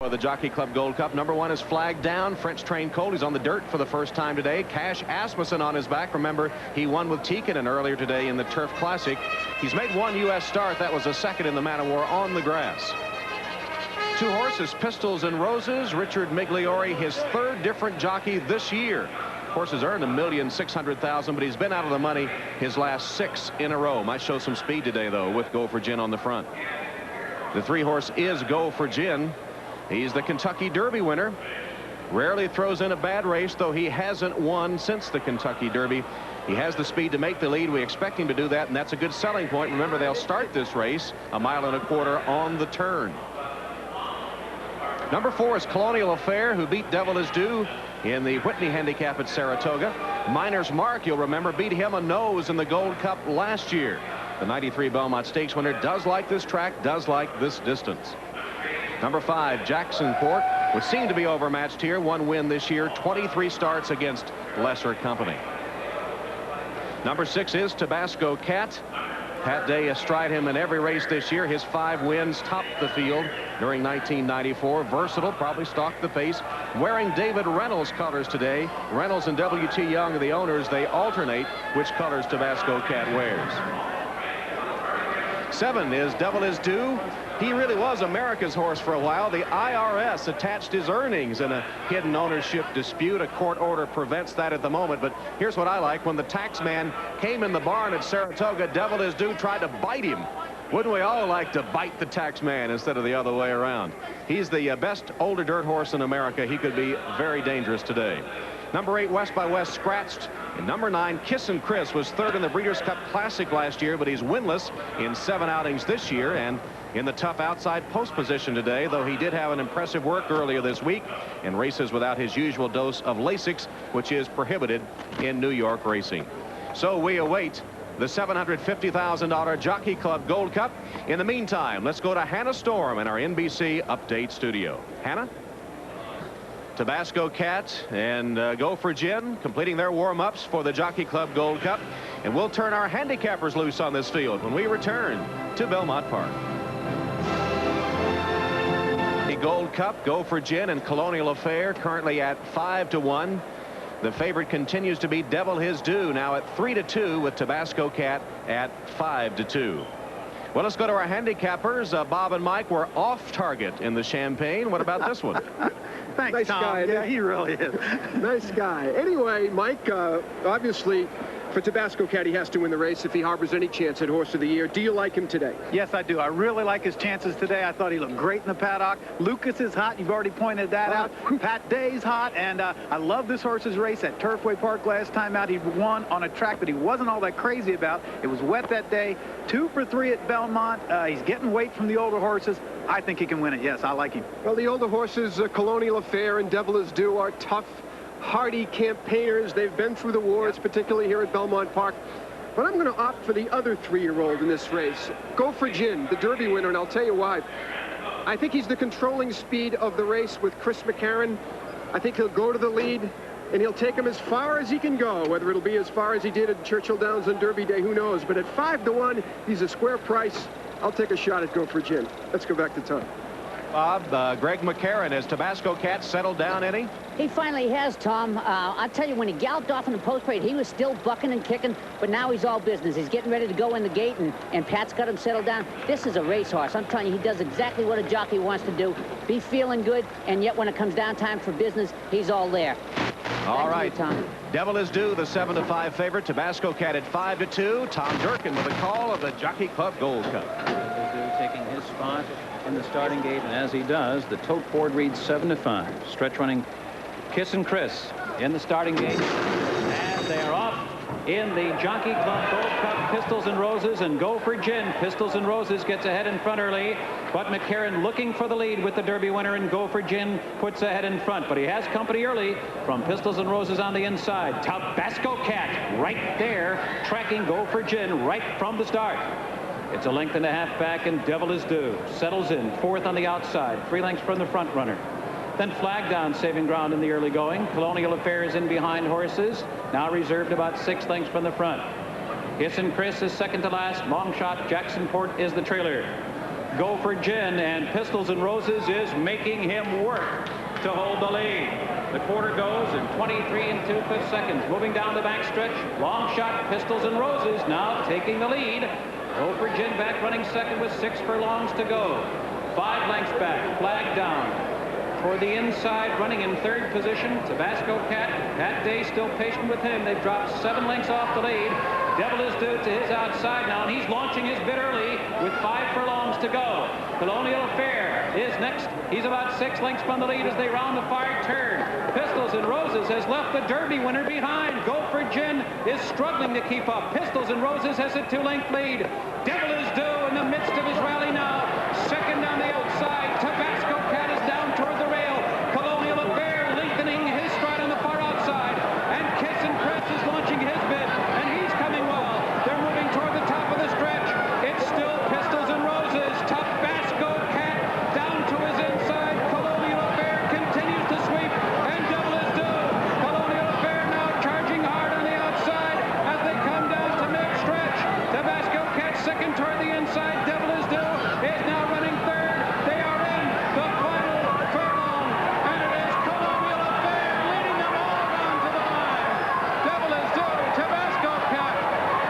For the Jockey Club Gold Cup, number 1 is Flag Down, French trained colt. He's on the dirt for the first time today. Cash Asmussen on his back. Remember, he won with Tikkanen earlier today in the Turf Classic. He's made 1 U.S. start. That was a second in the Man of War on the grass. 2 horses, Pistols and Roses. Richard Migliori, his 3rd different jockey this year. Horse has earned $1,600,000, but he's been out of the money his last 6 in a row. Might show some speed today, though, with Go for Gin on the front. The 3 horse is Go for Gin. He's the Kentucky Derby winner. Rarely throws in a bad race, though he hasn't won since the Kentucky Derby. He has the speed to make the lead. We expect him to do that, and that's a good selling point. Remember, they'll start this race 1.25 miles on the turn. Number 4 is Colonial Affair, who beat Devil Is Due in the Whitney Handicap at Saratoga. Miner's Mark, you'll remember, beat him a nose in the Gold Cup last year. The '93 Belmont Stakes winner does like this track, does like this distance. Number 5, JACKSONPORT, would seem to be overmatched here. 1 win this year, 23 starts against lesser company. Number 6 is Tabasco Cat. Pat Day astride him in every race this year. His 5 wins topped the field during 1994. Versatile, probably stalked the pace. Wearing David Reynolds colors today. Reynolds and W.T. Young, the owners, they alternate which colors Tabasco Cat wears. 7 is Devil Is Due. He really was America's horse for a while. The IRS attached his earnings in a hidden ownership dispute. A court order prevents that at the moment. But here's what I like. When the tax man came in the barn at Saratoga, Devil Is Due tried to bite him. Wouldn't we all like to bite the tax man instead of the other way around? He's the best older dirt horse in America. He could be very dangerous today. Number 8, West by West, scratched. And number 9, KISSIN was 3rd in the Breeders' Cup Classic last year, but he's winless in 7 outings this year and in the tough outside post position today, though he did have an impressive work earlier this week in races without his usual dose of Lasix, which is prohibited in New York racing. So we await the $750,000 Jockey Club Gold Cup. In the meantime, let's go to Hannah Storm in our NBC Update studio. Hannah? Tabasco Cat and Go for Gin completing their warm-ups for the Jockey Club Gold Cup. And we'll turn our handicappers loose on this field when we return to Belmont Park. The Gold Cup, Go for Gin and Colonial Affair currently at 5-1. The favorite continues to be Devil Is Due, now at 3-2, with Tabasco Cat at 5-2. Well, let's go to our handicappers. Bob and Mike were off target in the Champagne. What about this one? Thanks, nice Tom. guy. Yeah, he really is. Nice guy. Anyway, Mike, obviously, for Tabasco Cat, he has to win the race if he harbors any chance at Horse of the Year. Do you like him today? Yes, I do. I really like his chances today. I thought he looked great in the paddock. Lucas is hot. You've already pointed that out. Pat Day's hot. And I love this horse's race at Turfway Park last time out. He won on a track that he wasn't all that crazy about. It was wet that day. 2 for 3 at Belmont. He's getting weight from the older horses. I think he can win it. Yes, I like him. Well, the older horses, Colonial Affair and Devil Is Due, are tough, hardy campaigners. They've been through the wars, particularly here at Belmont Park. But I'm going to opt for the other 3-year-old in this race. Go for Gin, the Derby winner, and I'll tell you why. I think he's the controlling speed of the race with Chris McCarron. I think he'll go to the lead, and he'll take him as far as he can go. Whether it'll be as far as he did at Churchill Downs on Derby Day, who knows. But at 5-1, he's a square price. I'll take a shot at Go for Gin. Let's go back to Tom. Bob, Greg McCarron, has Tabasco Cat settled down any? He finally has, Tom. I'll tell you, when he galloped off in the post parade, he was still bucking and kicking, but now he's all business. He's getting ready to go in the gate, and Pat's got him settled down. This is a racehorse. I'm telling you, he does exactly what a jockey wants to do. Be feeling good, and yet when it comes down time for business, he's all there. All right, Tom. Devil Is Due, the 7-5 favorite. Tabasco Cat at 5-2. Tom Durkin with a call of the Jockey Club Gold Cup. Devil Is Due taking his spot in the starting gate, and as he does, the tote board reads 7-5. Stretch running KISSIN in the starting gate, and they are off in the Jockey Club Gold Cup. Pistols and Roses and Go for Gin. Pistols and Roses gets ahead in front early, but McCarron looking for the lead with the Derby winner, and Go for Gin puts ahead in front, but he has company early from Pistols and Roses on the inside. Tabasco Cat right there tracking Go for Gin right from the start. It's a length and a half back, and Devil Is Due settles in 4th on the outside, 3 lengths from the front runner. Then Flag Down saving ground in the early going. Colonial Affair is in behind horses, now reserved about 6 lengths from the front. KISSIN is second to last. Long shot JACKSONPORT is the trailer. Go for Gin, and Pistols and Roses is making him work to hold the lead. The quarter goes in 23 2/5 seconds. Moving down the backstretch. Long shot, Pistols and Roses now taking the lead. Go for Gin back running second with 6 furlongs to go. 5 lengths back, flag down. For the inside, running in third position, Tabasco Cat. Pat Day still patient with him. They've dropped 7 lengths off the lead. Devil is Due to his outside now, and he's launching his bid early with 5 furlongs to go. Colonial Affair is next. He's about 6 lengths from the lead as they round the far turn. Pistols and Roses has left the Derby winner behind. Go for Gin is struggling to keep up. Pistols and Roses has a 2-length lead. Devil is Due in the midst of his rally now. Second on the outside. Tabasco Cat is down toward the rail. Colonial Affair lengthening his stride on the far outside. And KISSIN is launching his bid, and he's coming well. They're moving toward the top of the stretch. It's still Pistols and Roses. Tabasco Cat down to his inside. Colonial Affair continues to sweep, and Devil is Due. Colonial Affair now charging hard on the outside as they come down to mid-stretch. Tabasco Cat second toward the inside. Devil is Due is now running third. They are in the final furlong, and it is Colonial Affair leading them all down to the line. Devil is Due, Tabasco Cat,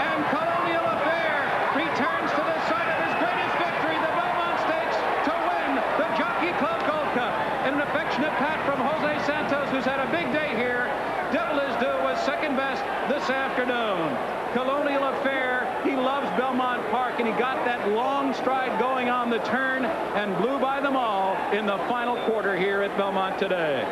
and Colonial Affair returns to the site of his greatest victory, the Belmont Stakes, to win the Jockey Club Gold Cup. And an affectionate pat from Jose Santos, who's had a big day here. Devil is Due was second best this afternoon. Colonial Affair, he loves Belmont Park, and he got that long stride going on the turn and blew by them all in the final quarter here at Belmont today.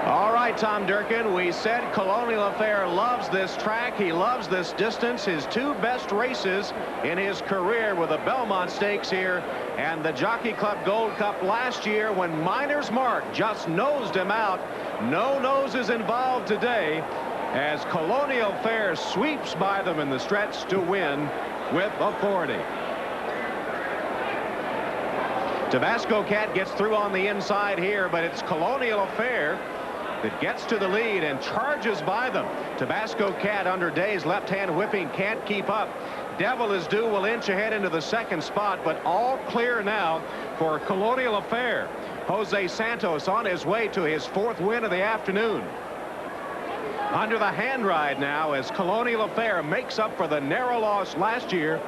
All right, Tom Durkin, we said Colonial Affair loves this track. He loves this distance. His 2 best races in his career were the Belmont Stakes here and the Jockey Club Gold Cup last year when Miner's Mark just nosed him out. No noses involved today as Colonial Affair sweeps by them in the stretch to win with authority. Tabasco Cat gets through on the inside here, but it's Colonial Affair that gets to the lead and charges by them. Tabasco Cat under Day's left-hand whipping can't keep up. Devil is Due will inch ahead into the second spot, but all clear now for Colonial Affair. Jose Santos on his way to his 4th win of the afternoon. Under the hand ride now as Colonial Affair makes up for the narrow loss last year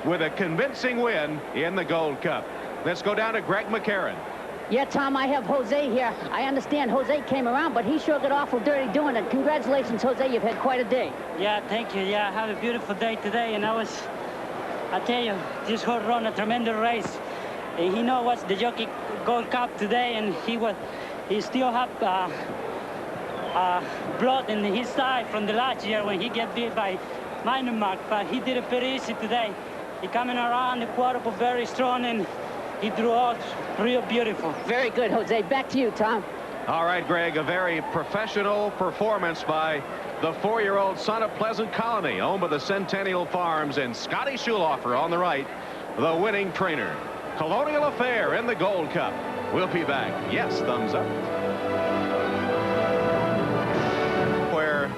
with a convincing win in the Gold Cup. Let's go down to Greg McCarran. Yeah, Tom, I have Jose here. I understand Jose came around, but he sure got awful dirty doing it. Congratulations, Jose. You've had quite a day. Yeah, thank you. Yeah, I had a beautiful day today, and I tell you, this horse run a tremendous race. And he knows what's the Jockey Gold Cup today, and he still have blood in his side from the last year when he get beat by Minor Mark, but he did it pretty easy today. He coming around the quarter very strong, and he drew out real beautiful. Very good, Jose. Back to you, Tom. All right, Greg, a very professional performance by the 4-year-old son of Pleasant Colony, owned by the Centennial Farms, and Scotty Schulhofer on the right, the winning trainer. Colonial Affair in the Gold Cup. We'll be back. Yes, thumbs up. Where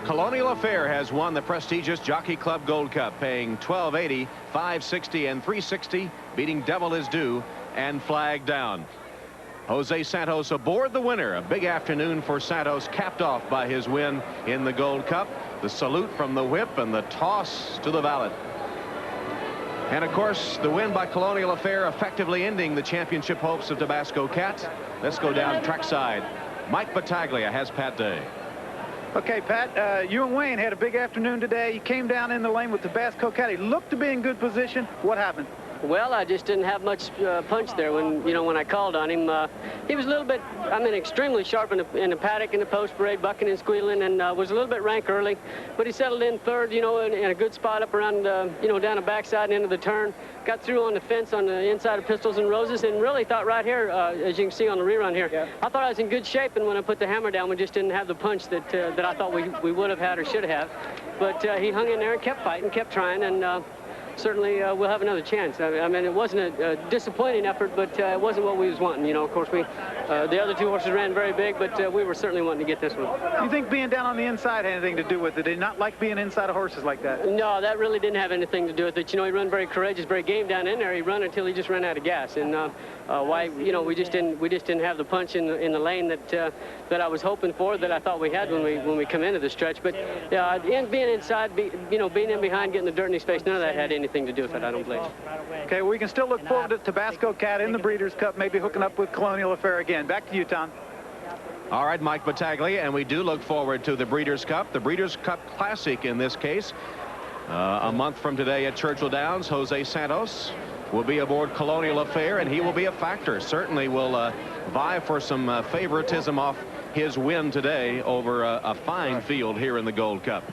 Colonial Affair has won the prestigious Jockey Club Gold Cup, paying $12.80, $5.60, and $3.60, beating Devil is Due and Flag Down. Jose Santos aboard the winner. A big afternoon for Santos, capped off by his win in the Gold Cup. The salute from the whip and the toss to the valet. And of course, the win by Colonial Affair effectively ending the championship hopes of Tabasco Cat. Let's go down trackside. Mike Battaglia has Pat Day. Okay, Pat, you and Wayne had a big afternoon today. You came down in the lane with Tabasco Cat. He looked to be in good position. What happened? Well, I just didn't have much punch there when I called on him. He was a little bit, extremely sharp in the paddock in the post parade, bucking and squealing, and was a little bit rank early. But he settled in third, in a good spot up around, down the backside and into the turn. Got through on the fence on the inside of Pistols and Roses, and really thought right here, as you can see on the rerun here, yeah. I thought I was in good shape, and when I put the hammer down, we just didn't have the punch that I thought we would have had or should have. But he hung in there and kept fighting, kept trying, and certainly we'll have another chance. I mean, it wasn't a disappointing effort, but it wasn't what we was wanting. You know, of course, the other two horses ran very big, but we were certainly wanting to get this one. You think being down on the inside had anything to do with it? Did he not like being inside of horses like that? No, that really didn't have anything to do with it. You know, he run very courageous, very game down in there. He run until he just ran out of gas, and why? You know, we just didn't have the punch in the lane that I was hoping for, that I thought we had when we come into the stretch. But being inside, being in behind, getting the dirt in his face, none of that had anything to do with it, I don't believe. Okay, well, we can still look forward to Tabasco Cat in the Breeders' Cup, maybe hooking up with Colonial Affair again. Back to you, Tom. All right, Mike Battaglia, and we do look forward to the Breeders' Cup, the Breeders' Cup Classic in this case. A month from today at Churchill Downs, Jose Santos will be aboard Colonial Affair, and he will be a factor. Certainly will vie for some favoritism off his win today over a fine field here in the Gold Cup.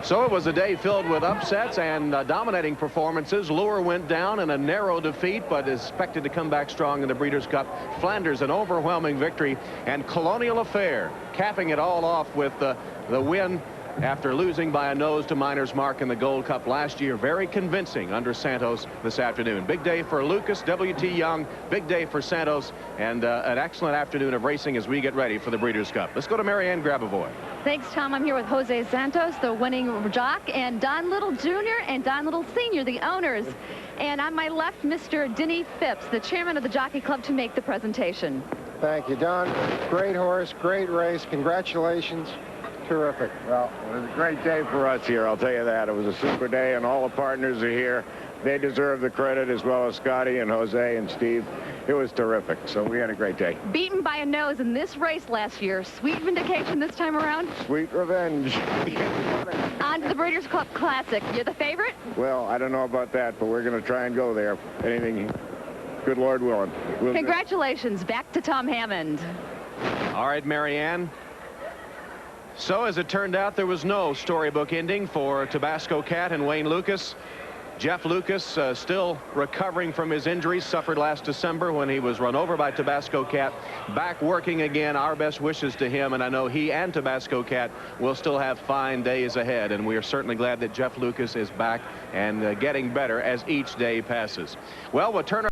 So it was a day filled with upsets and dominating performances. Lure went down in a narrow defeat, but is expected to come back strong in the Breeders' Cup. Flanders, an overwhelming victory, and Colonial Affair capping it all off with the win after losing by a nose to Miner's Mark in the Gold Cup last year. Very convincing under Santos this afternoon. Big day for Lucas, W.T. Young, big day for Santos, and an excellent afternoon of racing as we get ready for the Breeders' Cup. Let's go to Marianne Grabavoy. Thanks, Tom. I'm here with Jose Santos, the winning jock, and Don Little Jr. and Don Little Sr., the owners. And on my left, Mr. Denny Phipps, the chairman of the Jockey Club, to make the presentation. Thank you, Don. Great horse, great race. Congratulations. Terrific. Well, it was a great day for us here, I'll tell you that. It was a super day, and all the partners are here. They deserve the credit, as well as Scotty and Jose and Steve. It was terrific, so we had a great day. Beaten by a nose in this race last year. Sweet vindication this time around? Sweet revenge. On to the Breeders' Cup Classic. You're the favorite? Well, I don't know about that, but we're going to try and go there. Anything, good Lord willing. Congratulations. Back to Tom Hammond. All right, Marianne. So as it turned out, there was no storybook ending for Tabasco Cat and Wayne Lucas. Jeff Lucas still recovering from his injuries suffered last December when he was run over by Tabasco Cat. Back working again. Our best wishes to him, and I know he and Tabasco Cat will still have fine days ahead, and we are certainly glad that Jeff Lucas is back and getting better as each day passes. Well, we'll turn our